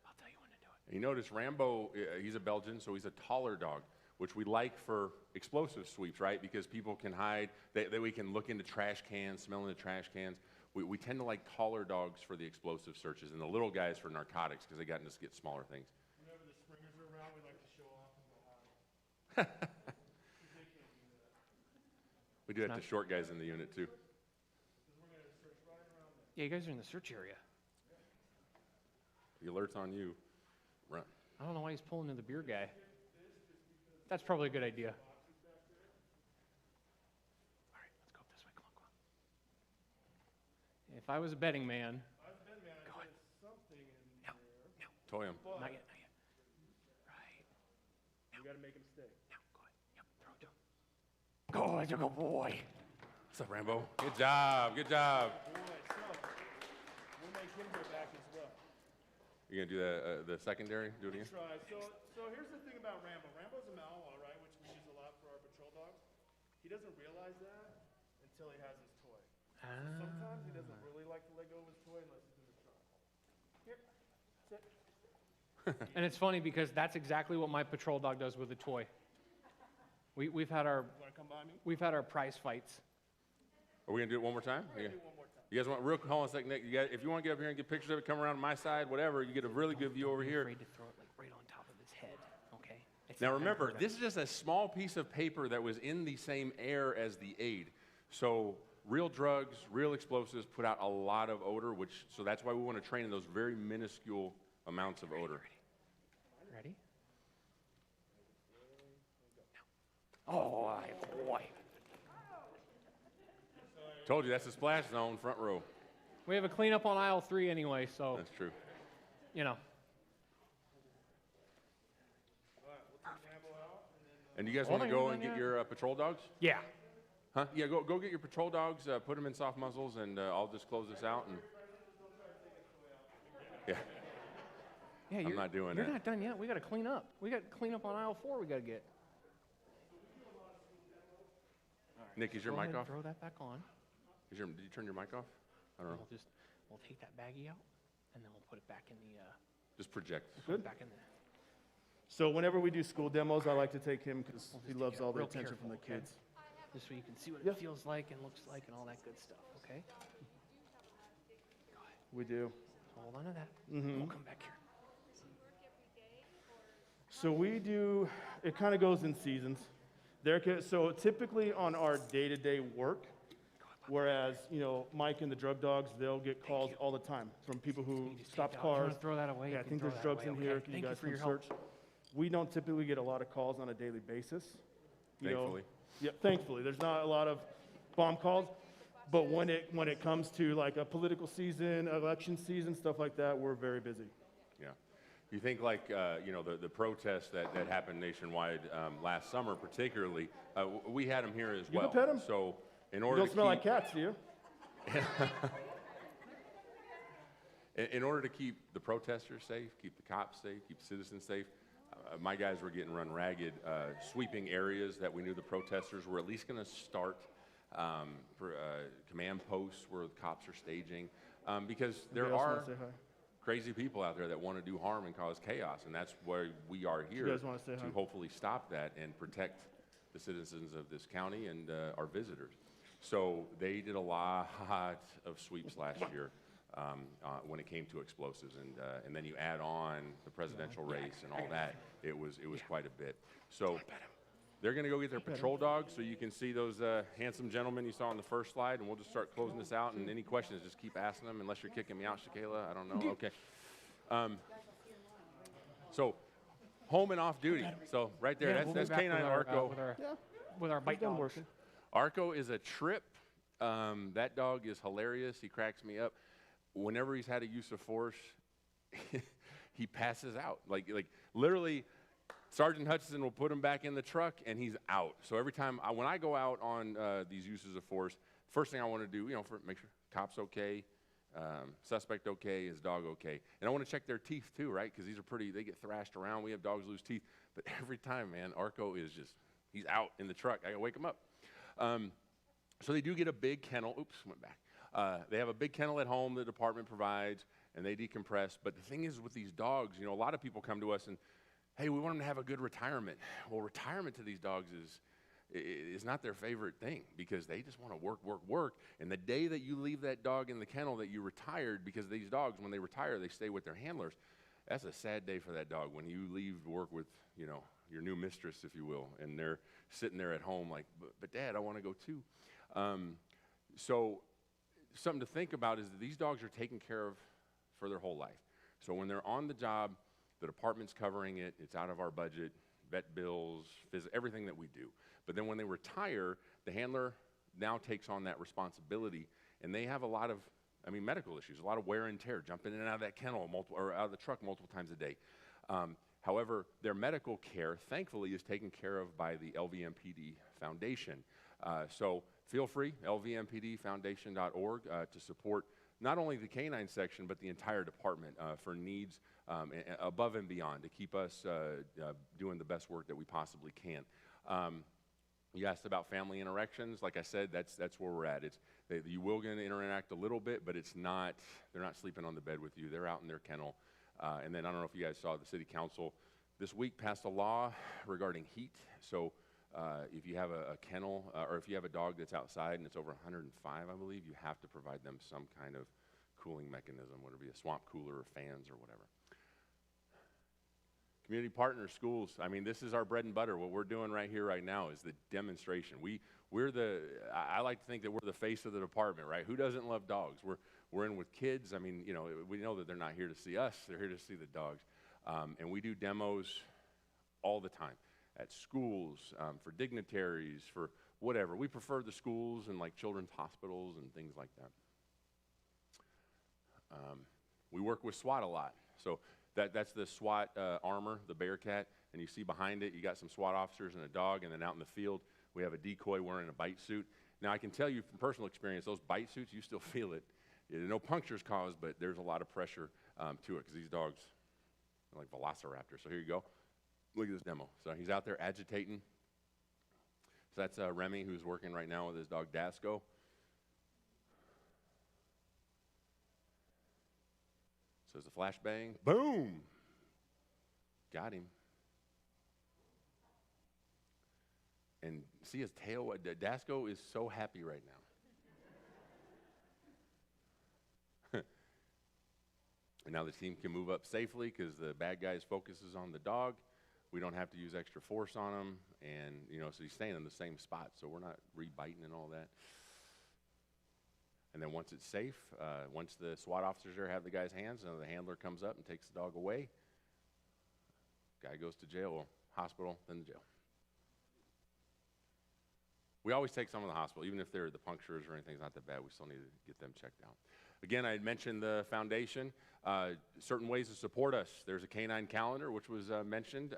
I'll tell you when to do it. And you notice Rambo, he's a Belgian, so he's a taller dog, which we like for explosive sweeps, right? Because people can hide, that we can look into trash cans, smell into trash cans. We tend to like taller dogs for the explosive searches, and the little guys for narcotics, because they got to get smaller things. Whenever the springers are around, we like to show off and go high. We do that to short guys in the unit too. Yeah, you guys are in the search area. The alert's on you, run. I don't know why he's pulling to the beer guy. That's probably a good idea. All right, let's go this way. Come on. If I was a betting man, go ahead. No, Toy him. not yet. Right. You gotta make him stay. No, go ahead. Yep, throw it to him. Go, that's a good boy. What's up, Rambo? Good job, good job. Alright, so we'll make him go back as well. You gonna do the secondary? Do it again? Try. So here's the thing about Rambo. Rambo's a Malinois, right, which we use a lot for our patrol dogs. He doesn't realize that until he has his toy. Sometimes he doesn't really like to let go of his toy unless he's in the trunk. Here, sit. And it's funny because that's exactly what my patrol dog does with a toy. We've had our Wanna come by me? prize fights. Are we gonna do it one more time? We're gonna do one more time. You guys want real? Hold on a second, Nick. You guys, if you want to get up here and get pictures of it, come around my side, whatever. You get a really good view over here. Afraid to throw it like right on top of his head. Okay. It's Now not gonna remember, hurt him. this is just a small piece of paper that was in the same air as the aid. So real drugs, real explosives put out a lot of odor, so that's why we want to train in those very minuscule amounts of odor. Ready? Oh, boy. Told you, that's the splash zone, front row. We have a cleanup on aisle 3 anyway, so, That's true. you know. And you guys Hold want to on, go you're and done get yet? your patrol dogs? Yeah. Huh? Yeah, go get your patrol dogs, put them in soft muzzles, and I'll just close this out. And yeah, Yeah, I'm not doing You're that. not done yet. We got to clean up. We got to clean up on aisle 4 we got to get. Nick, is your Go mic ahead, off? throw that back on. Did you turn your mic off? I don't know. We'll take that baggie out, and then we'll put it back in the, Just project. Good. back in there. So whenever we do school demos, I like to take him because We'll he just loves take it all the real attention from the careful, okay? kids. This way you can see what Yeah. it feels like and looks like and all that good stuff, okay? We do. Hold on to that. Mm-hmm. We'll come back here. So we do, it kind of goes in seasons. So typically on our day-to-day work, whereas, Mike and the drug dogs, they'll get calls all the time from people who Just take stopped that- you wanna cars. throw that away? Yeah, You I can think throw there's that drugs away, in here. okay? Can you Thank you guys for come your help. search? We don't typically get a lot of calls on a daily basis. you know. Thankfully. Yeah, thankfully. There's not a lot of bomb calls. But when it comes to like a political season, election season, stuff like that, we're very busy. Yeah. You think like, the protests that happened nationwide last summer particularly, we had them here as You well. can pet 'em. So in You order don't to smell like keep, cats, do you? in order to keep the protesters safe, keep the cops safe, keep citizens safe, my guys were getting run ragged, sweeping areas that we knew the protesters were at least going to start, for command posts where the cops are staging, because there Anybody else are wanna say hi? crazy people out there that want to do harm and cause chaos, and that's why we are here guys wanna say to hi? hopefully stop that and protect the citizens of this county and our visitors. So they did a lot of sweeps last year when it came to explosives, and then you add on the presidential race and all that. It was quite a bit. So they're going to go get their patrol dogs, so you can see those handsome gentlemen you saw on the first slide, and we'll just start closing this out. And any questions, just keep asking them, unless you're kicking me out, Shakayla. I don't know. Okay. So home and off duty. So right there, Yeah, we'll be that's back Canine with our, Arco. with our bite done dogs. working. Arco is a trip. That dog is hilarious. He cracks me up. Whenever he's had a use of force, he passes out. Like literally, Sergeant Hutchinson will put him back in the truck and he's out. So every time when I go out on these uses of force, first thing I want to do, make sure cop's okay, suspect okay, his dog okay, and I want to check their teeth too, right? Because they get thrashed around. We have dogs lose teeth, but every time, man, Arco is he's out in the truck. I gotta wake him up. So they do get a big kennel. Oops, went back. They have a big kennel at home the department provides, and they decompress. But the thing is with these dogs, a lot of people come to us and, hey, we want them to have a good retirement. Well, retirement to these dogs is not their favorite thing because they just want to work, work, work. And the day that you leave that dog in the kennel that you retired, because these dogs, when they retire, they stay with their handlers. That's a sad day for that dog when you leave work with, your new mistress, if you will, and they're sitting there at home like, but Dad, I want to go too. So something to think about is that these dogs are taken care of for their whole life. So when they're on the job, the department's covering it. It's out of our budget, vet bills, everything that we do. But then when they retire, the handler now takes on that responsibility, and they have a lot of, medical issues, a lot of wear and tear, jumping in and out of that kennel or out of the truck multiple times a day. However, their medical care, thankfully, is taken care of by the LVMPD Foundation. So feel free, lvmpdfoundation.org, to support not only the canine section, but the entire department for needs above and beyond to keep us doing the best work that we possibly can. You asked about family interactions. Like I said, that's where we're at. You will get to interact a little bit, but they're not sleeping on the bed with you. They're out in their kennel. And then I don't know if you guys saw the city council this week passed a law regarding heat. So if you have a kennel or if you have a dog that's outside and it's over 105, I believe, you have to provide them some kind of cooling mechanism, whether it be a swamp cooler or fans or whatever. Community partners, schools. This is our bread and butter. What we're doing right here, right now, is the demonstration. I like to think that we're the face of the department, right? Who doesn't love dogs? We're in with kids. We know that they're not here to see us. They're here to see the dogs. And we do demos all the time at schools, for dignitaries, for whatever. We prefer the schools and like children's hospitals and things like that. We work with SWAT a lot. So that's the SWAT armor, the Bearcat, and you see behind it, you got some SWAT officers and a dog, and then out in the field, we have a decoy wearing a bite suit. Now, I can tell you from personal experience, those bite suits, you still feel it. No punctures caused, but there's a lot of pressure to it because these dogs are like velociraptors. So here you go. Look at this demo. So he's out there agitating. So that's Remy, who's working right now with his dog Dasco. So it's a flashbang. Boom! Got him. And see his tail? Dasco is so happy right now. And now the team can move up safely because the bad guy's focus is on the dog. We don't have to use extra force on him. And, so he's staying in the same spot. So we're not re-biting and all that. And then once it's safe, once the SWAT officers there have the guy's hands, the handler comes up and takes the dog away. Guy goes to jail, or hospital, then jail. We always take some of the hospital, even if they're the punctures or anything's not that bad, we still need to get them checked out. Again, I had mentioned the foundation. Certain ways to support us. There's a canine calendar, which was mentioned.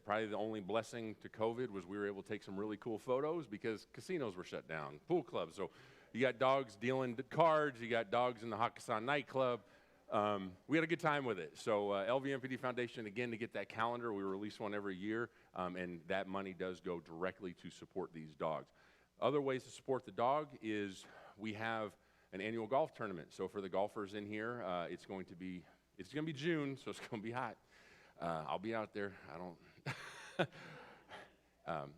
Probably the only blessing to COVID was we were able to take some really cool photos because casinos were shut down, pool clubs. So you got dogs dealing cards, you got dogs in the Hakkasan nightclub. We had a good time with it. So LVMPD Foundation, again, to get that calendar, we release one every year, and that money does go directly to support these dogs. Other ways to support the dog is we have an annual golf tournament. So for the golfers in here, it's going to be June, so it's going to be hot. I'll be out there. I don't, and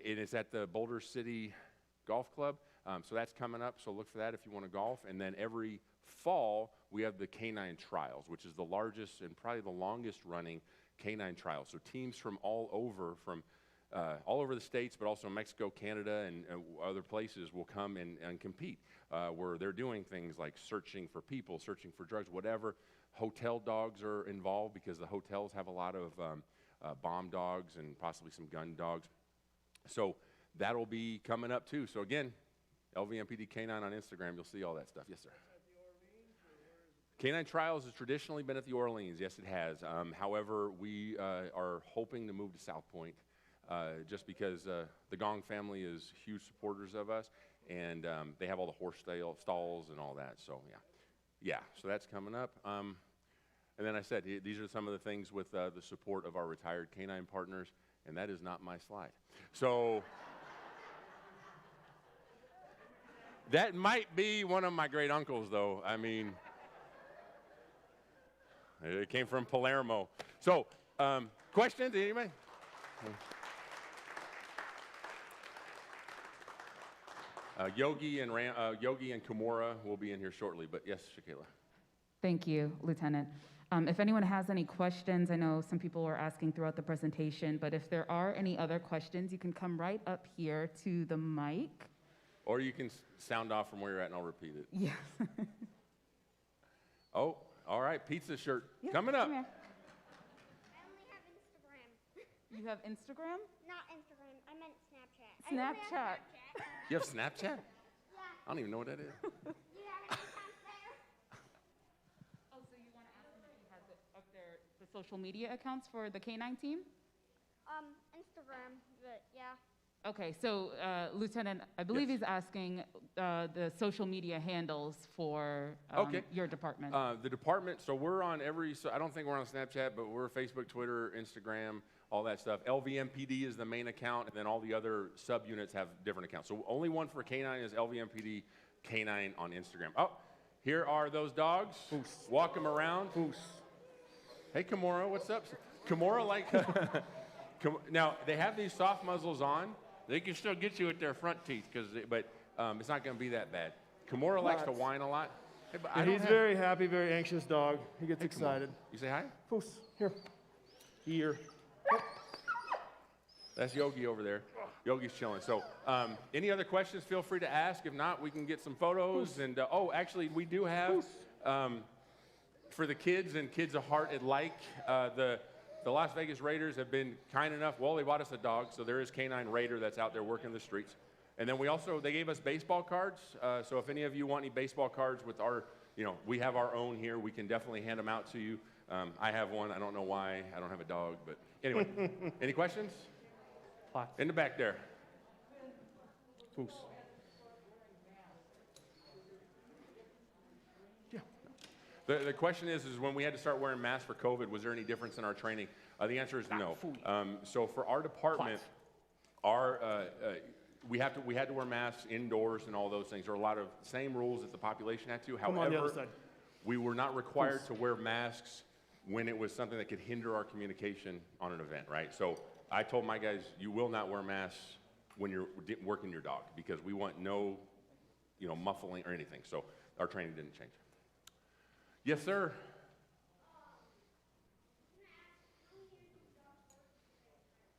it's at the Boulder City Golf Club. So that's coming up. So look for that if you want to golf. And then every fall we have the Canine Trials, which is the largest and probably the longest running canine trial. So teams from all over the states, but also Mexico, Canada, and other places will come and compete, where they're doing things like searching for people, searching for drugs, whatever. Hotel dogs are involved because the hotels have a lot of bomb dogs and possibly some gun dogs. So that'll be coming up too. So again, LVMPD Canine on Instagram, you'll see all that stuff. Yes, sir. Canine Trials has traditionally been at the Orleans. Yes, it has. However, we are hoping to move to South Point. Just because the Gong family is huge supporters of us, and they have all the horse stalls and all that. So yeah. So that's coming up. And then I said these are some of the things with the support of our retired canine partners, and that is not my slide. So that might be one of my great uncles, though. I mean, it came from Palermo. So questions, anybody? Yogi and Kimura will be in here shortly, but yes, Shakayla. Thank you, Lieutenant. If anyone has any questions, I know some people were asking throughout the presentation, but if there are any other questions, you can come right up here to the mic. Or you can sound off from where you're at and I'll repeat it. Yes. Oh, all right, pizza shirt Yeah, coming up. come here. I only have Instagram. You have Instagram? Not Instagram. I meant Snapchat. I Snapchat. only have Snapchat. You have Snapchat? Yeah. I don't even know what that is. Do you have any accounts there? Oh, so you want to ask him if he has it up there, the social media accounts for the K9 team? Instagram, but yeah. Okay, so Lieutenant, I believe Yes. he's asking the social media handles for Okay. your department. The department, so we're on I don't think we're on Snapchat, but we're Facebook, Twitter, Instagram, all that stuff. LVMPD is the main account, and then all the other subunits have different accounts. So only one for K9 is LVMPD K9 on Instagram. Oh, here are those dogs. Walk them around. Hey, Kimura, what's up? Kimura, now, they have these soft muzzles on. They can still get you at their front teeth, but it's not going to be that bad. Kimura likes to whine a lot. Hey, but I Yeah, don't he's have- very happy, very anxious dog. He gets excited. You say hi? Poos, here. Here. That's Yogi over there. Yogi's chilling. So any other questions, feel free to ask. If not, we can get some photos. And actually, we do have, for the kids and Kids of Heart at Like, the Las Vegas Raiders have been kind enough. Well, they bought us a dog, so there is Canine Raider that's out there working the streets. And then they gave us baseball cards. So if any of you want any baseball cards with we have our own here. We can definitely hand them out to you. I have one. I don't know why. I don't have a dog, but anyway. Any questions? Lots. In the back there. Poos. The question is when we had to start wearing masks for COVID, was there any difference in our training? The answer is no. So for our department, we had to wear masks indoors and all those things. There are a lot of same rules that the population had to. Come on the other side. We were not required to wear masks when it was something that could hinder our communication on an event, right? So I told my guys, you will not wear masks when you're working your dog because we want no, muffling or anything. So our training didn't change. Yes, sir.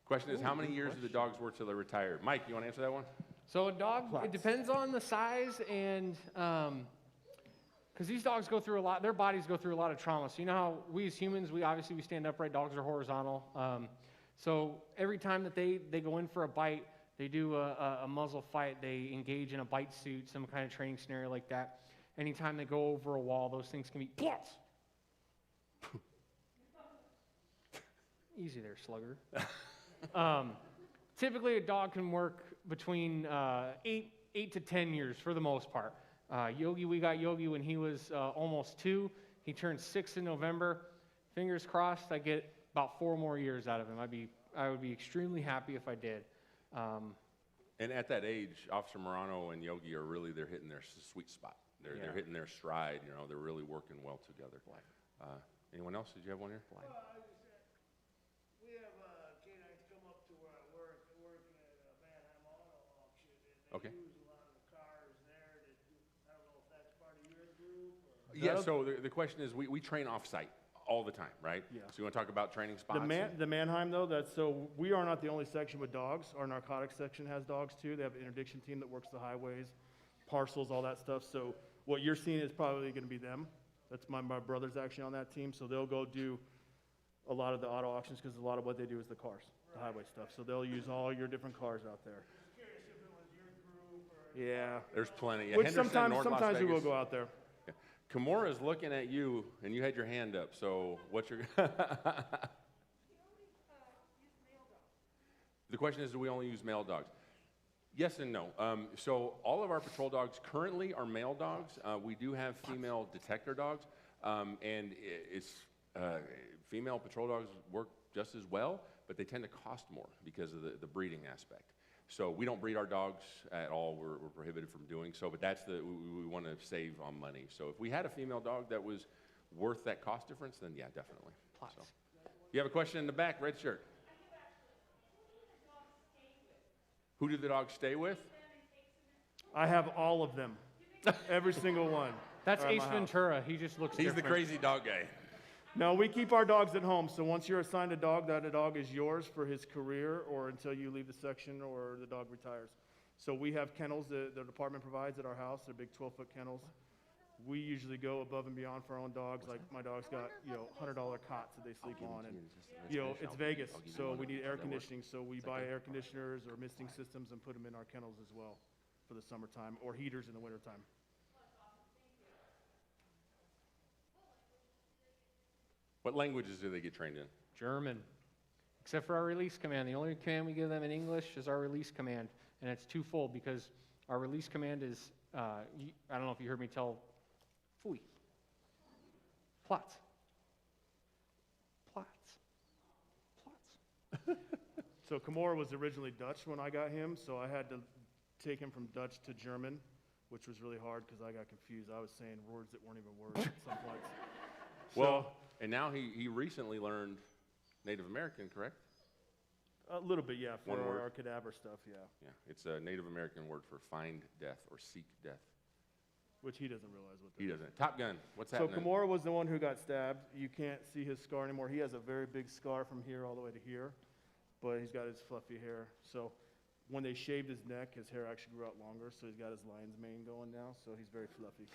Question is, how many years do the dogs work till they're retired? Mike, you want to answer that one? So a dog, it depends on the size and, because these dogs go through a lot, their bodies go through a lot of trauma. So you know how we as humans, we stand upright, dogs are horizontal. So every time that they go in for a bite, They do a muzzle fight. They engage in a bite suit, some kind of training scenario like that. Anytime they go over a wall, those things can be plots. Easy there, slugger. Typically, a dog can work between 8 to 10 years for the most part. Yogi, we got Yogi when he was almost 2. He turned 6 in November. Fingers crossed, I get about 4 more years out of him. I would be extremely happy if I did. And at that age, Officer Morano and Yogi are really, they're hitting their sweet spot. They're hitting their stride, you know, they're really working well together. Anyone else? Did you have one here? Well, I was just saying, we have canines come up to where I work at a Manheim Auto Auction, and they use a lot of the cars there. I don't know if that's part of your group or. Yeah, so the question is, we train off-site all the time, right? Yeah. So you want to talk about training spots? The Manheim, though, so we are not the only section with dogs. Our narcotics section has dogs, too. They have an interdiction team that works the highways, parcels, all that stuff. So what you're seeing is probably going to be them. That's my brother's actually on that team, so they'll go do a lot of the auto auctions because a lot of what they do is the cars, the highway stuff. So they'll use all your different cars out there. Just curious if it was your group or. Yeah. There's plenty. Yeah, Which Henderson, sometimes North Las we will Vegas. go out there. Kimura's looking at you, and you had your hand up, so what's your... The question is, do we only use male dogs? Yes and no. So all of our patrol dogs currently are male dogs. We do have female detector dogs, and female patrol dogs work just as well, but they tend to cost more because of the breeding aspect. So we don't breed our dogs at all. We're prohibited from doing so, but we want to save on money. So if we had a female dog that was worth that cost difference, then yeah, definitely. So. You have a question in the back, red shirt. Who do the dogs stay with? I have all of them. Every single one. That's are at Ace my house. Ventura. He just looks He's different. the crazy dog guy. No, we keep our dogs at home. So once you're assigned a dog, that dog is yours for his career or until you leave the section or the dog retires. So we have kennels that the department provides at our house. They're big 12-foot kennels. We usually go above and beyond for our own dogs. Like my dog's got, $100 cots that they sleep on. And, it's Vegas, so we need air conditioning. So we buy air conditioners or misting systems and put them in our kennels as well for the summertime or heaters in the wintertime. What languages do they get trained in? German. Except for our release command. The only command we give them in English is our release command. And it's twofold because our release command is, I don't know if you heard me tell, Fui. Platz. Platz. Platz. So Kimura was originally Dutch when I got him, so I had to take him from Dutch to German, which was really hard because I got confused. I was saying words that weren't even words at some points. Well, and now he recently learned Native American, correct? A little bit, yeah, for One word. our cadaver stuff, yeah, Yeah, it's a Native American word for find death or seek death. which he doesn't realize what that He is. doesn't. Top Gun, what's So happening? Kimura was the one who got stabbed. You can't see his scar anymore. He has a very big scar from here all the way to here, but he's got his fluffy hair. So when they shaved his neck, his hair actually grew out longer, so he's got his lion's mane going now, so he's very fluffy.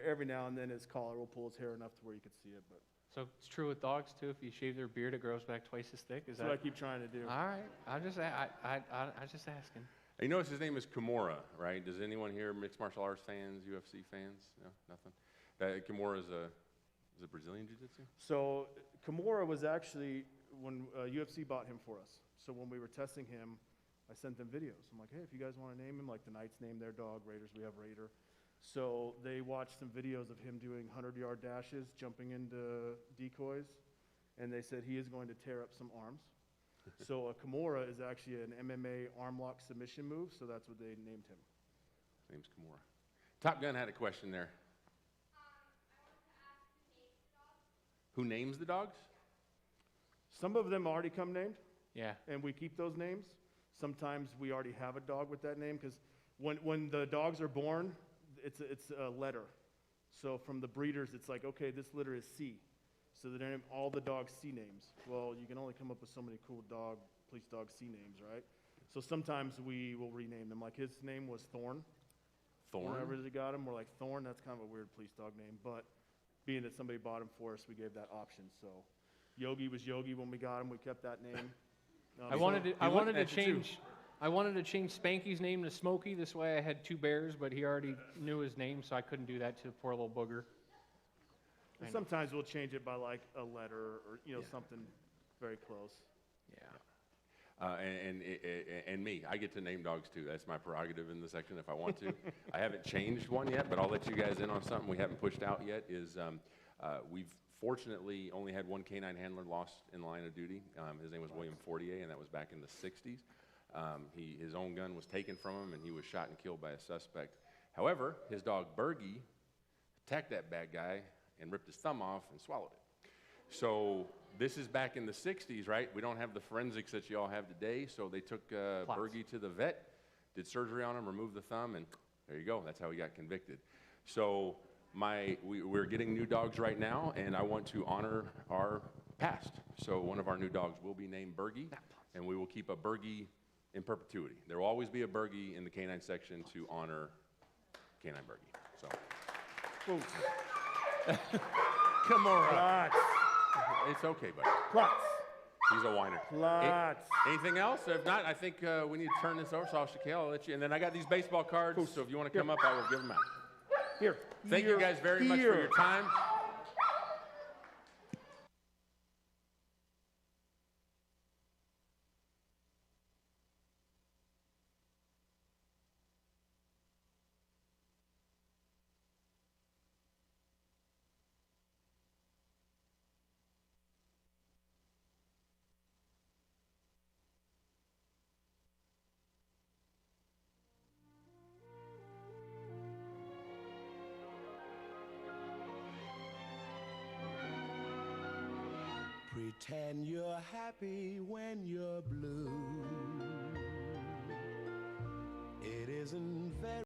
Every now and then his collar will pull his hair enough to where you could see it, but So it's true with dogs too. If you shave their beard, it grows back twice as thick. Is that's what I that? keep trying to do. All right. I'm just asking. You notice his name is Kimura, right? Does anyone here mixed martial arts fans, UFC fans? No, nothing. Kimura is a Brazilian jiu-jitsu? So Kimura was actually, when UFC bought him for us. So when we were testing him, I sent them videos. I'm like, hey, if you guys want to name him, like the Knights name their dog, Raiders, we have Raider. So they watched some videos of him doing 100-yard dashes, jumping into decoys, and they said he is going to tear up some arms. So a Kimura is actually an MMA arm lock submission move, so that's what they named him. His name's Kimura. Top Gun had a question there. Who names the dogs? Some of them already come named, Yeah. and we keep those names. Sometimes we already have a dog with that name, because when the dogs are born, it's a letter. So from the breeders, it's like, okay, this litter is C. So they name all the dogs C names. Well, you can only come up with so many cool police dog C names, right? So sometimes we will rename them. Like his name was Thorn. When I Thorn? originally got him, we're like, Thorn, that's kind of a weird police dog name. But being that somebody bought him for us, we gave that option. So Yogi was Yogi when we got him. We kept that name. I wanted to looking at you, too. I wanted to change Spanky's name to Smokey. This way I had 2 bears, but he already knew his name, so I couldn't do that to the poor little booger. And sometimes we'll change it by like a letter or, something very close. Yeah. And me, I get to name dogs too. That's my prerogative in the section if I want to. I haven't changed one yet, but I'll let you guys in on something we haven't pushed out yet. We've fortunately only had 1 canine handler lost in the line of duty. His name was William Fortier, and that was back in the 60s. His own gun was taken from him, and he was shot and killed by a suspect. However, his dog Bergie attacked that bad guy and ripped his thumb off and swallowed it. So this is back in the 60s, right? We don't have the forensics that you all have today, so they took Bergie to the vet, did surgery on him, removed the thumb, and there you go. That's how he got convicted. So we're getting new dogs right now, and I want to honor our past. So one of our new dogs will be named Bergie, and we will keep a Bergie in perpetuity. There will always be a Bergie in the canine section to honor Canine Bergie. So. Come on. Lots. It's okay, buddy. Lots. He's a whiner. Lots. Anything else? If not, I think we need to turn this over. So I'll let you. And then I got these baseball cards. So if you want to come up, I will give them out. Here. Thank you guys very much for your time. Pretend you're happy when you're blue. It isn't very